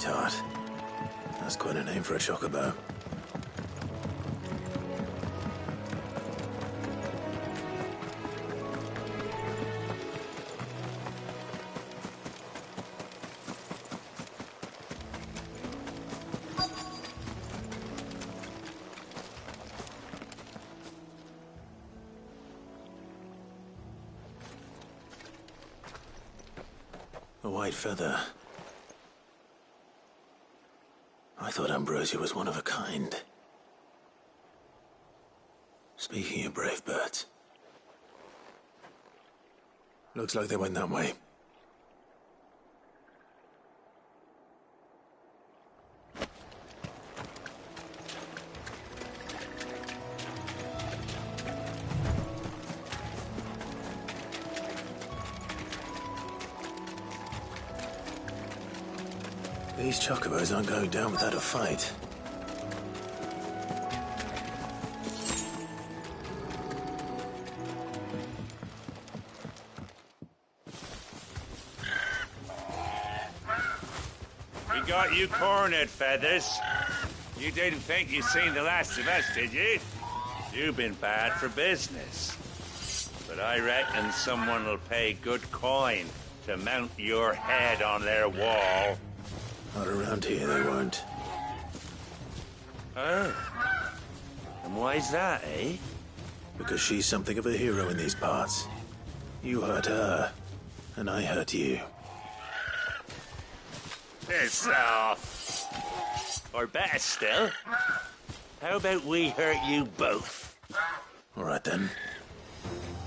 Whiteheart. That's quite a name for a chocobo. A white feather. I thought Ambrosia was one of a kind. Speaking of brave birds, looks like they went that way. These chocobos aren't going down without a fight. We got you cornered, Feathers. You didn't think you'd seen the last of us, did you? You've been bad for business. But I reckon someone will pay good coin to mount your head on their wall. Not around here, they won't. Oh. And why's that, eh? Because she's something of a hero in these parts. You hurt her, and I hurt you. Piss off. Or better still, how about we hurt you both? All right then.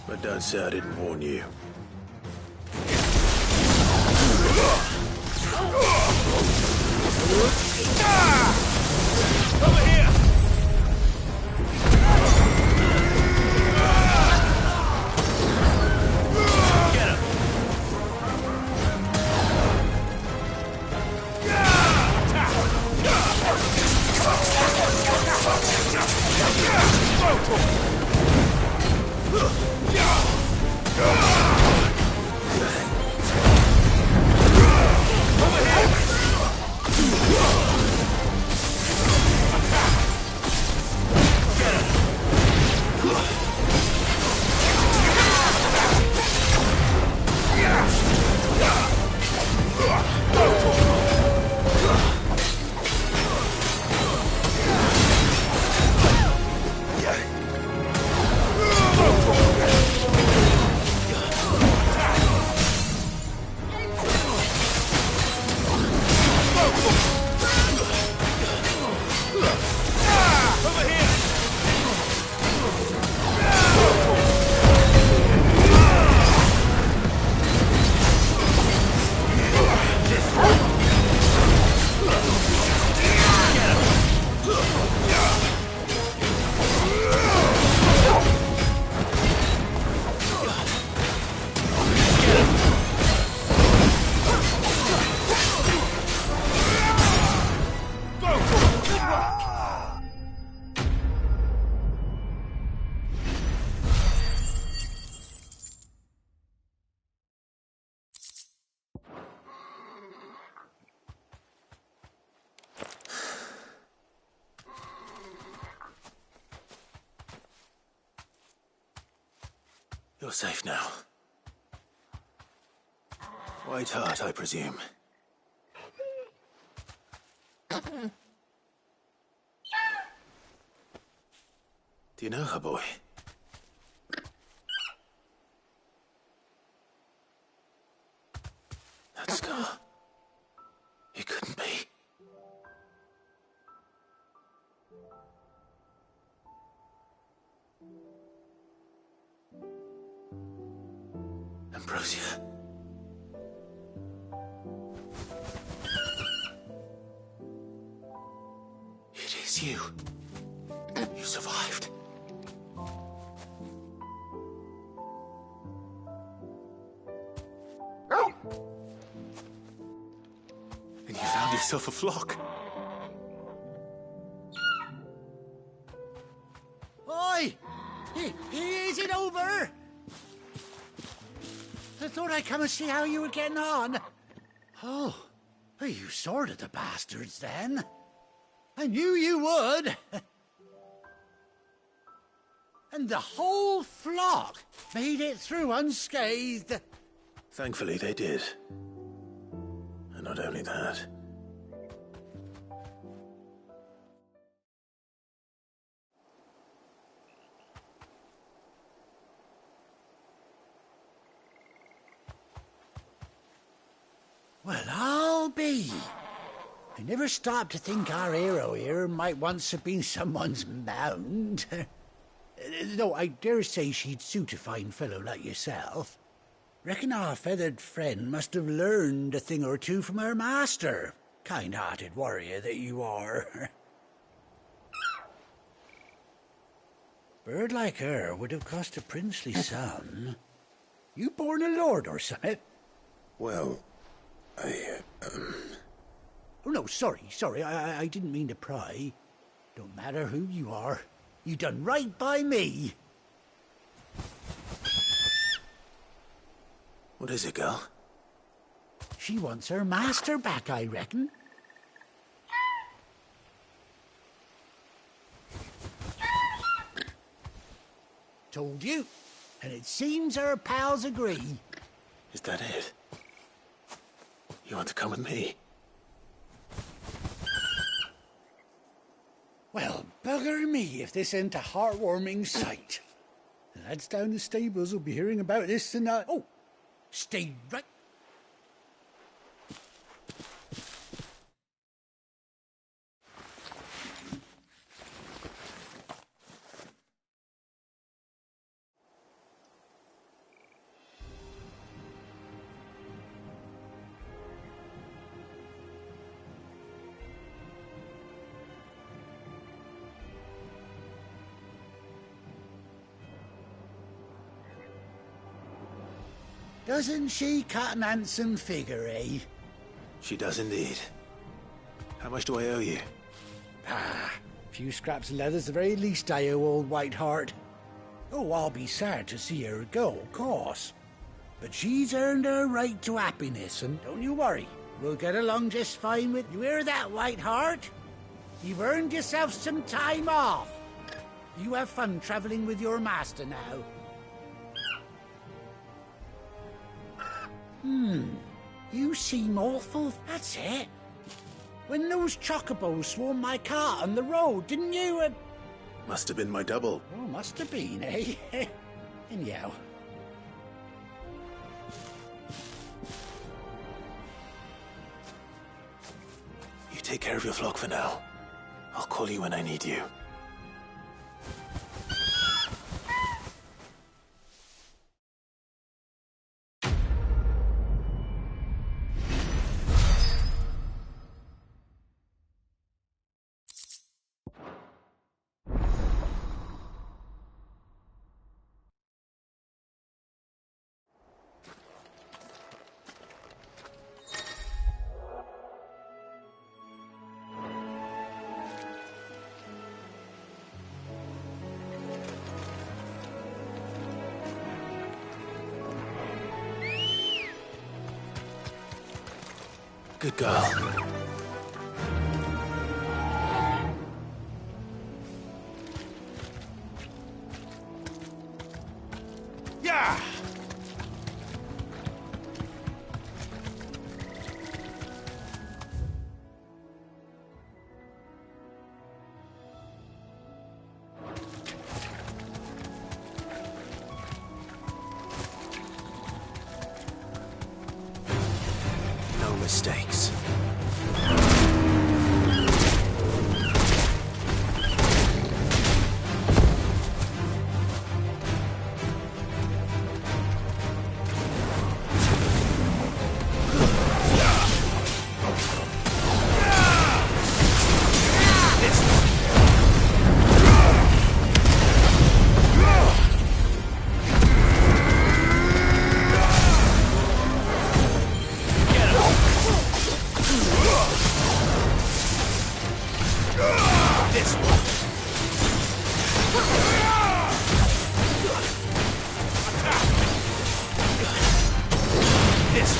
But don't say I didn't warn you. Over here! Get him! You're safe now. Whiteheart, I presume. Do you know her, boy? That scar. It couldn't be. Ambrosia. It is you. You survived. And you found yourself a flock. Oi! Is it over? I thought I'd come and see how you were getting on. Oh, Oh, you sorted the bastards, then. I knew you would. And the whole flock made it through unscathed. Thankfully, they did. And not only that. Well, I'll be. I never stopped to think our hero here might once have been someone's mount. Though I dare say she'd suit a fine fellow like yourself. Reckon our feathered friend must have learned a thing or two from her master. Kind-hearted warrior that you are. Bird like her would have cost a princely sum. You born a lord or something? Well, Oh, no, sorry. I didn't mean to pry. Don't matter who you are. You done right by me. What is it, girl? She wants her master back, I reckon. Told you. And it seems her pals agree. Is that it? You want to come with me? Well, bugger me if this ain't a heartwarming sight. The lads down the stables will be hearing about this tonight. Oh, stay right. Doesn't she cut an handsome figure, eh? She does indeed. How much do I owe you? A few scraps of leather's the very least I owe old Whiteheart. Oh, I'll be sad to see her go, of course. But she's earned her right to happiness, and don't you worry. We'll get along just fine with... You hear that, Whiteheart? You've earned yourself some time off. You have fun traveling with your master now. You seem awful... That's it. When those chocobos swarmed my cart on the road, didn't you? Must have been my double. Oh, must have been, eh? Anyhow. You take care of your flock for now. I'll call you when I need you. Good girl. Yeah! No mistakes. This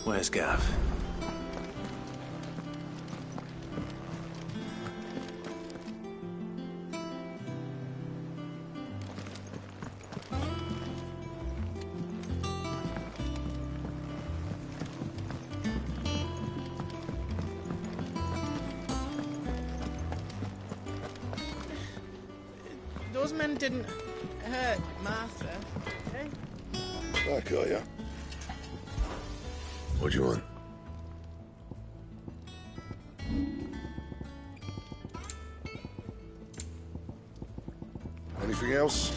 Where's Gav? Those men didn't hurt Martha, eh? I got ya. What do you want? Anything else?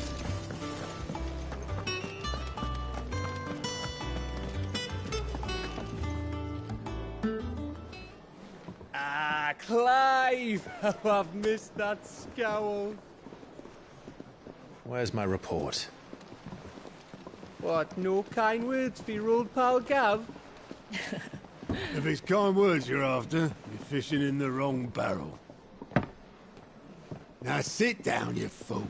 Ah, Clive! Oh, I've missed that scowl. Where's my report? What, no kind words for your old pal Gav? If it's kind words you're after, you're fishing in the wrong barrel. Now sit down, you fool.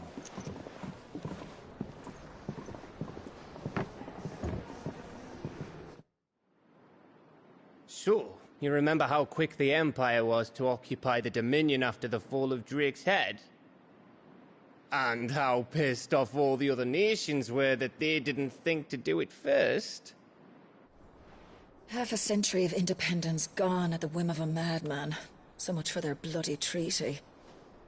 So, you remember how quick the Empire was to occupy the Dominion after the fall of Drake's head? And how pissed off all the other nations were that they didn't think to do it first? Half a century of independence gone at the whim of a madman. So much for their bloody treaty.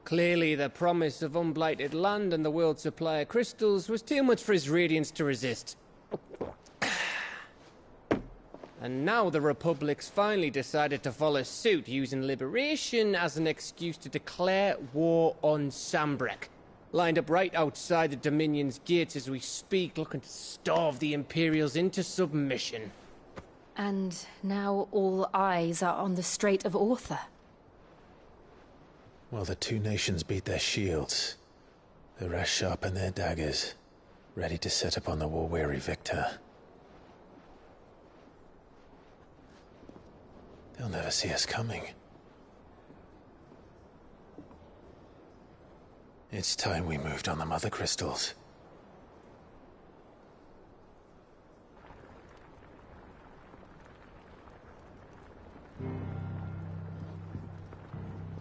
Clearly, the promise of unblighted land and the world's supply of crystals was too much for his radiance to resist. And now the Republic's finally decided to follow suit, using liberation as an excuse to declare war on Sambrek. Lined up right outside the Dominion's gates as we speak, looking to starve the Imperials into submission. And now all eyes are on the Strait of Author. Well, the two nations beat their shields. The rest sharpen their daggers, ready to set upon the war-weary victor. They'll never see us coming. It's time we moved on the mother crystals.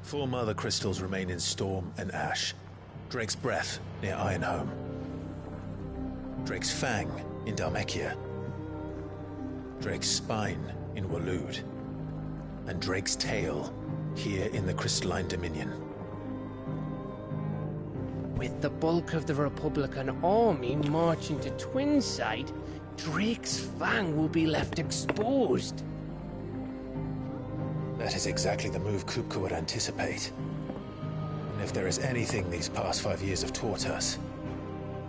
Four mother crystals remain in Storm and Ash. Drake's Breath near Ironhome. Drake's Fang in Dhalmekia. Drake's Spine in Waloed. And Drake's Tail here in the Crystalline Dominion. With the bulk of the Republican army marching to Twinside, Drake's Fang will be left exposed. That is exactly the move Kupka would anticipate. And if there is anything these past 5 years have taught us,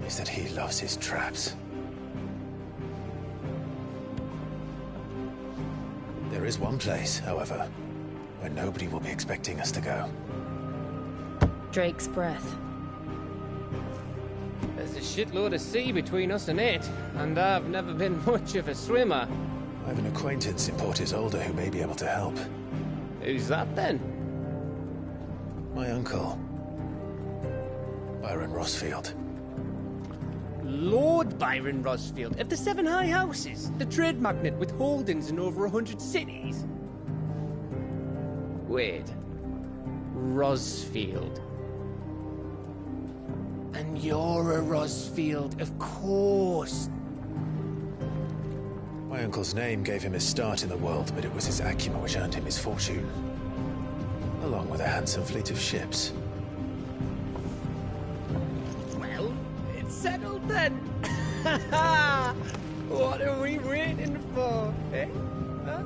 is that he loves his traps. There is one place, however, where nobody will be expecting us to go. Drake's Breath. There's a shitload of sea between us and it, and I've never been much of a swimmer. I have an acquaintance in Port Isolde who may be able to help. Who's that then? My uncle, Byron Rosfield. Lord Byron Rosfield of the Seven High Houses, the trade magnate with holdings in over 100 cities. Wait. Rosfield. And you're a Rosfield, of course. My uncle's name gave him his start in the world, but it was his acumen which earned him his fortune. Along with a handsome fleet of ships. Well, it's settled then. What are we waiting for, eh? Huh?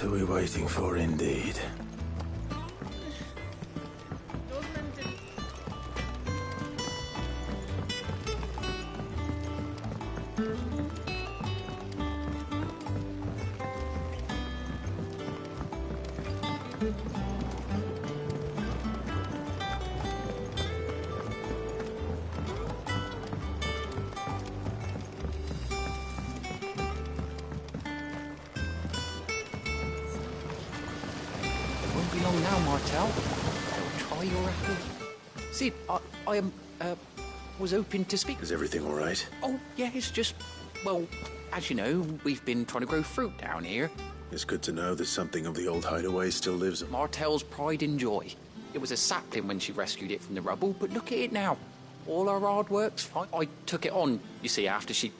What are we waiting for, indeed? Those men didn't... Won't be long now, Martel. I'll try your apple. Sid, I was hoping to speak. Is everything all right? Oh, yeah, it's just, well, as you know, we've been trying to grow fruit down here. It's good to know that something of the old hideaway still lives. Martel's pride and joy. It was a sapling when she rescued it from the rubble, but look at it now. All our hard work's fine. I took it on, you see, after she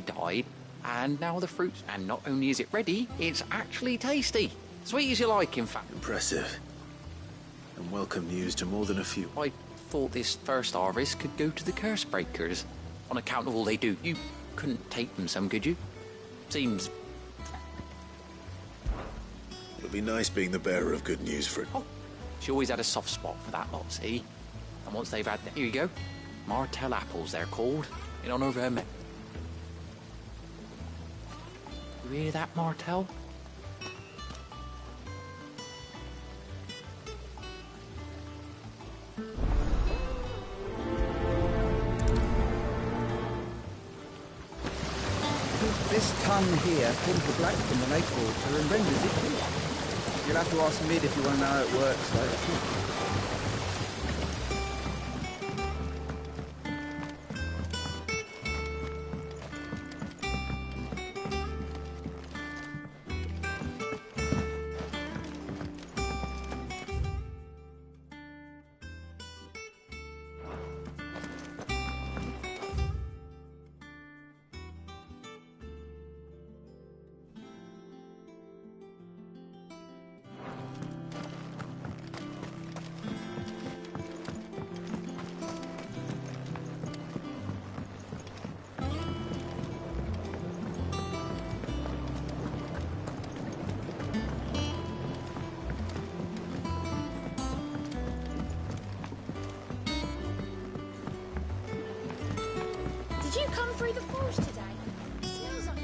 died. And now the fruit's, and not only is it ready, it's actually tasty. Sweet as you like, in fact. Impressive. And welcome news to more than a few. I thought this first harvest could go to the curse breakers. On account of all they do. You couldn't take them some, could you? Seems... It'll be nice being the bearer of good news for it. Oh, she always had a soft spot for that lot, see? And once they've had... Here you go. Martel apples, they're called. In honour of her men. You hear that, Martel? This ton here pulls the black from the lake water and renders it clear. You'll have to ask Mid if you want to know how it works, though. Did you come through the forest today? It smells like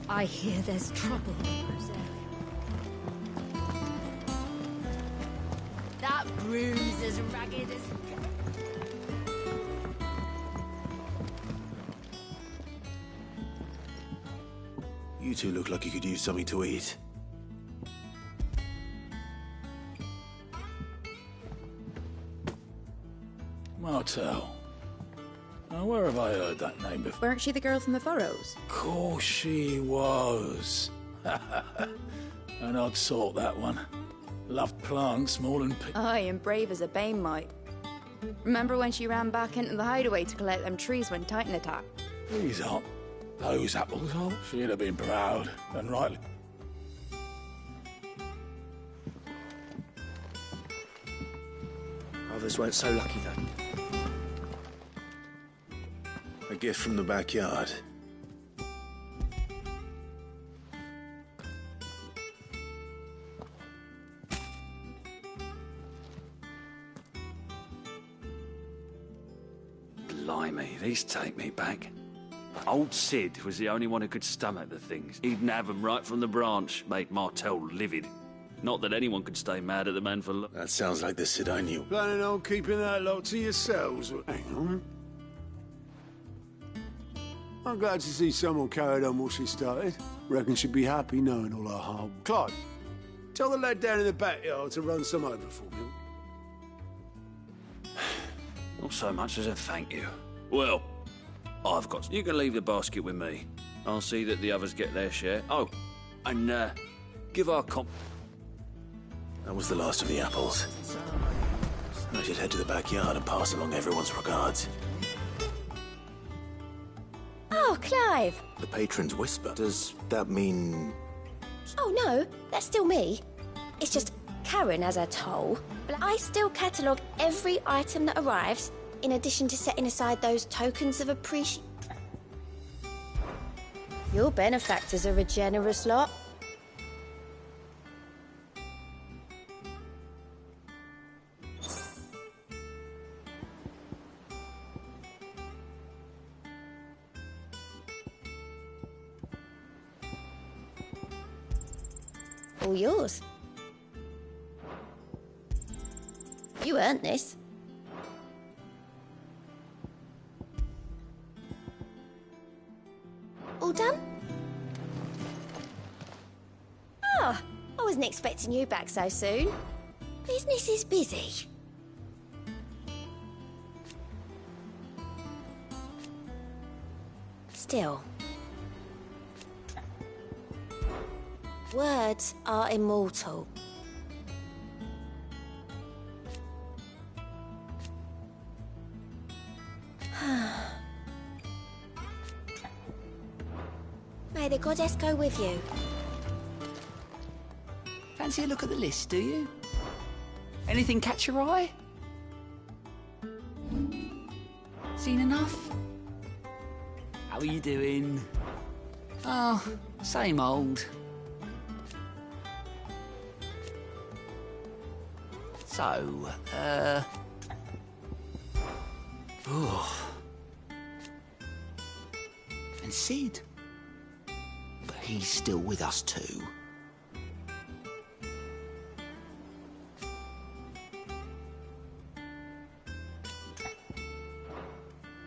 I hear there's trouble. that broom's as ragged as... You two look like you could use something to eat. Martel. Now, where have I heard that name before? Weren't she the girl from the Furrows? Course she was. An odd sort, that one. Loved plants more than people. Aye, and brave as a bane might. Remember when she ran back into the hideaway to collect them trees when Titan attacked? These aren't those apples, are they? She'd have been proud, and rightly. Others weren't so lucky, though. A gift from the backyard. Please take me back. Old Sid was the only one who could stomach the things. He'd have 'em right from the branch, made Martel livid. Not that anyone could stay mad at the man for long. That sounds like the Sid I knew. Planning on keeping that lot to yourselves? Hang on. I'm glad to see someone carried on what she started. Reckon she'd be happy knowing all our hard work. Clive, tell the lad down in the backyard to run some over for me. Not so much as a thank you. Well, I've got... You can leave the basket with me. I'll see that the others get their share. Oh, and give our comp... That was the last of the apples. I should head to the backyard and pass along everyone's regards. Oh, Clive! The patron's whisper. Does that mean... Oh, no, that's still me. It's just Karen has her toll. But I still catalogue every item that arrives, in addition to setting aside those tokens of appreciation. Your benefactors are a generous lot. All yours. You earned this. All done? Ah, I wasn't expecting you back so soon. Business is busy. Still. Words are immortal. May the goddess go with you. Fancy a look at the list, do you? Anything catch your eye? Seen enough? How are you doing? Oh, same old. So, and Sid? But he's still with us too.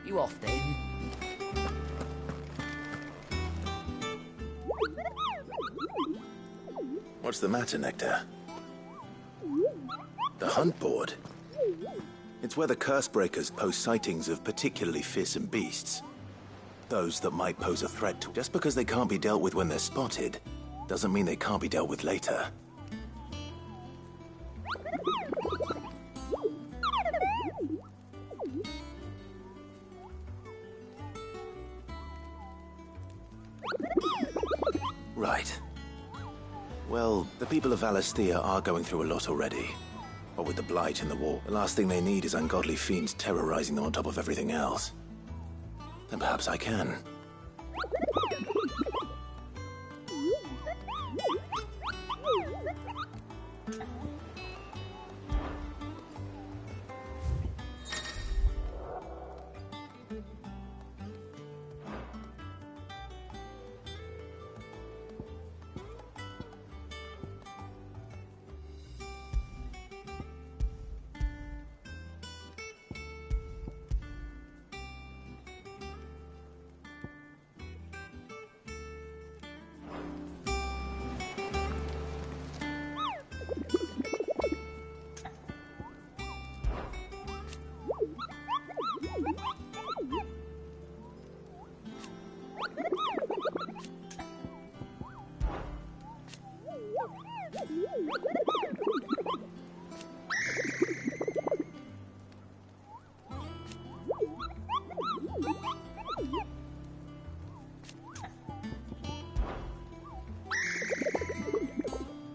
You off then? What's the matter, Nectar? The hunt board? It's where the Cursebreakers post sightings of particularly fearsome beasts. Those that might pose a threat to... Just because they can't be dealt with when they're spotted, doesn't mean they can't be dealt with later. Right. Well, the people of Valisthea are going through a lot already. But with the Blight and the war, the last thing they need is ungodly fiends terrorizing them on top of everything else. Then perhaps I can.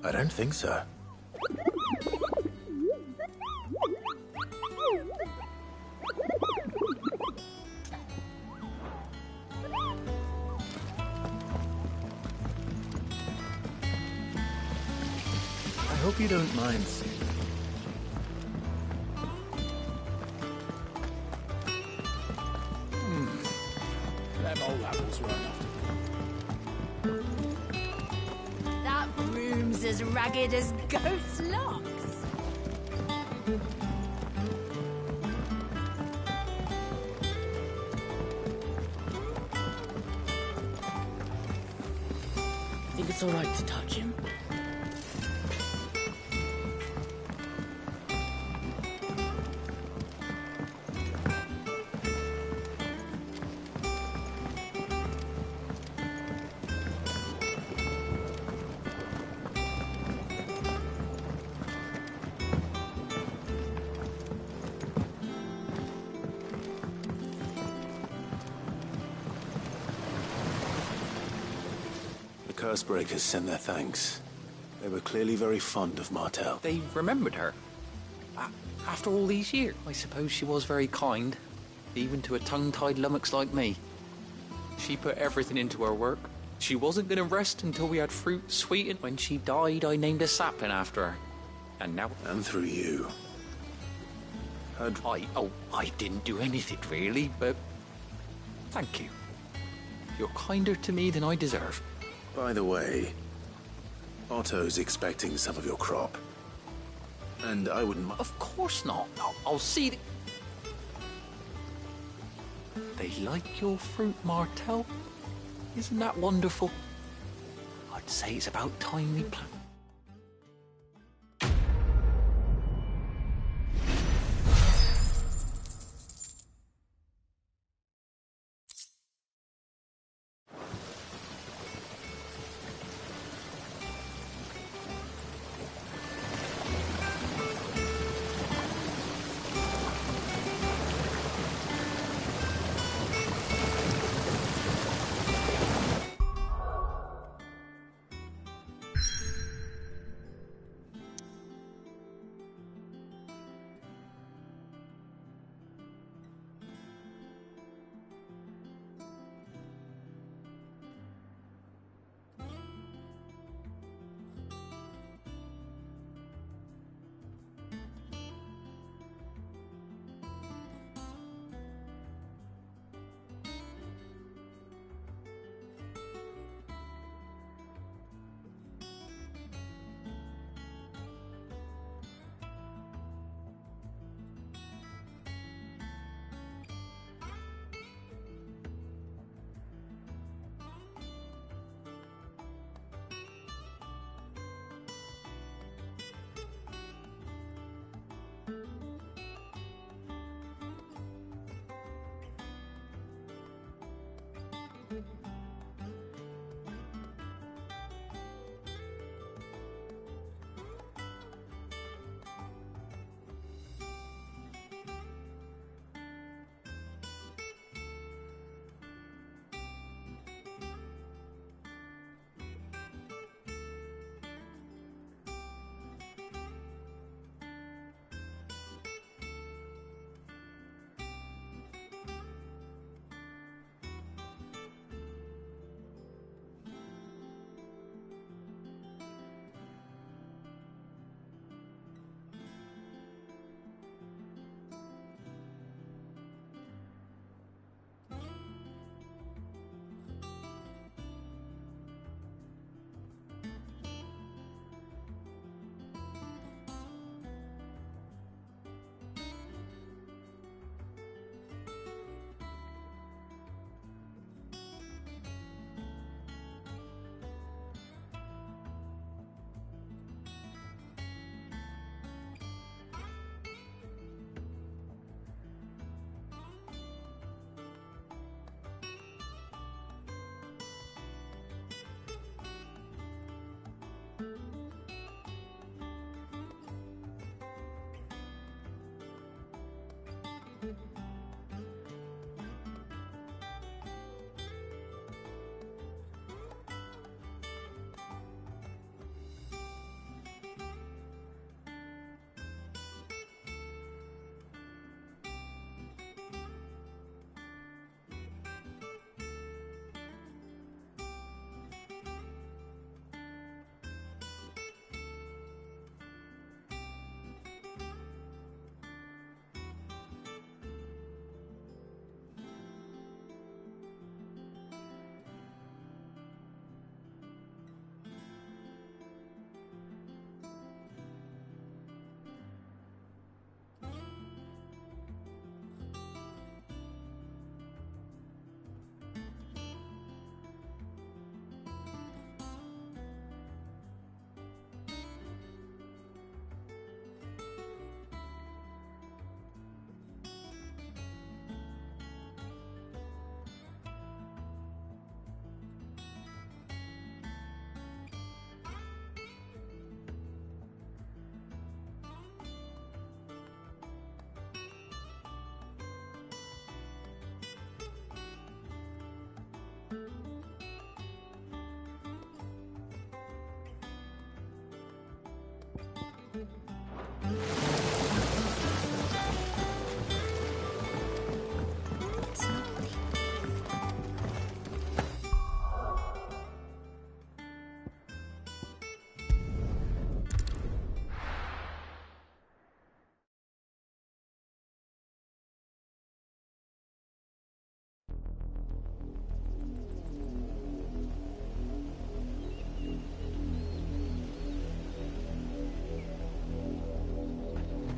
I don't think so. I hope you don't mind. right after. That room's as ragged as goat's locks. Think it's all right to touch him? The Cursebreakers sent their thanks. They were clearly very fond of Martel. They remembered her. After all these years, I suppose she was very kind, even to a tongue-tied lummox like me. She put everything into her work. She wasn't going to rest until we had fruit sweetened. When she died, I named a sapling after her. And now... And through you. I didn't do anything, really, but... Thank you. You're kinder to me than I deserve. By the way, Otto's expecting some of your crop. And I wouldn't... Of course not. I'll see... They like your fruit, Martel. Isn't that wonderful? I'd say it's about time we plant...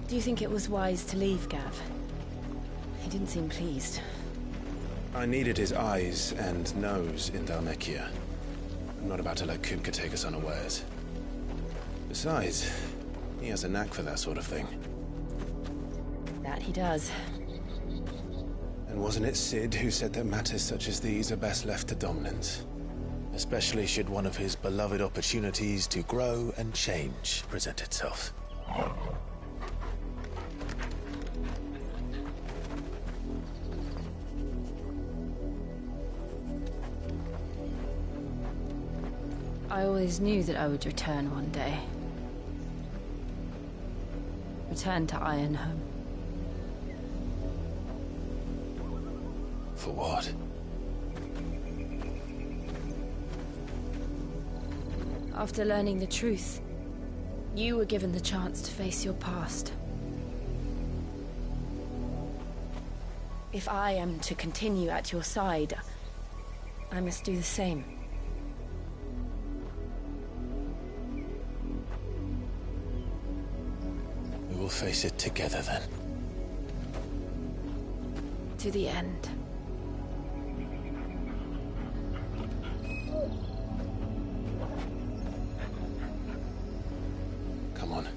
Do you think it was wise to leave, Gav? He didn't seem pleased. I needed his eyes and nose in Dhalmekia. I'm not about to let Kupka take us unawares. Besides, he has a knack for that sort of thing. That he does. And wasn't it Sid who said that matters such as these are best left to dominance? Especially should one of his beloved opportunities to grow and change present itself. I always knew that I would return one day. Return to Ironhome. For what? After learning the truth, you were given the chance to face your past. If I am to continue at your side, I must do the same. We will face it together then. To the end. Come on.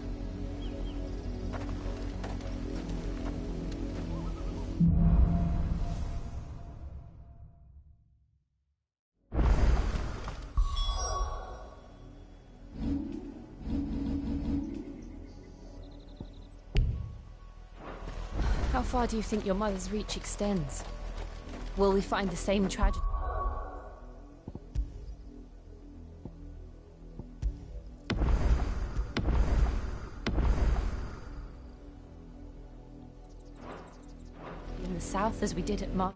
How far do you think your mother's reach extends? Will we find the same tragedy? In the south as we did at Mar...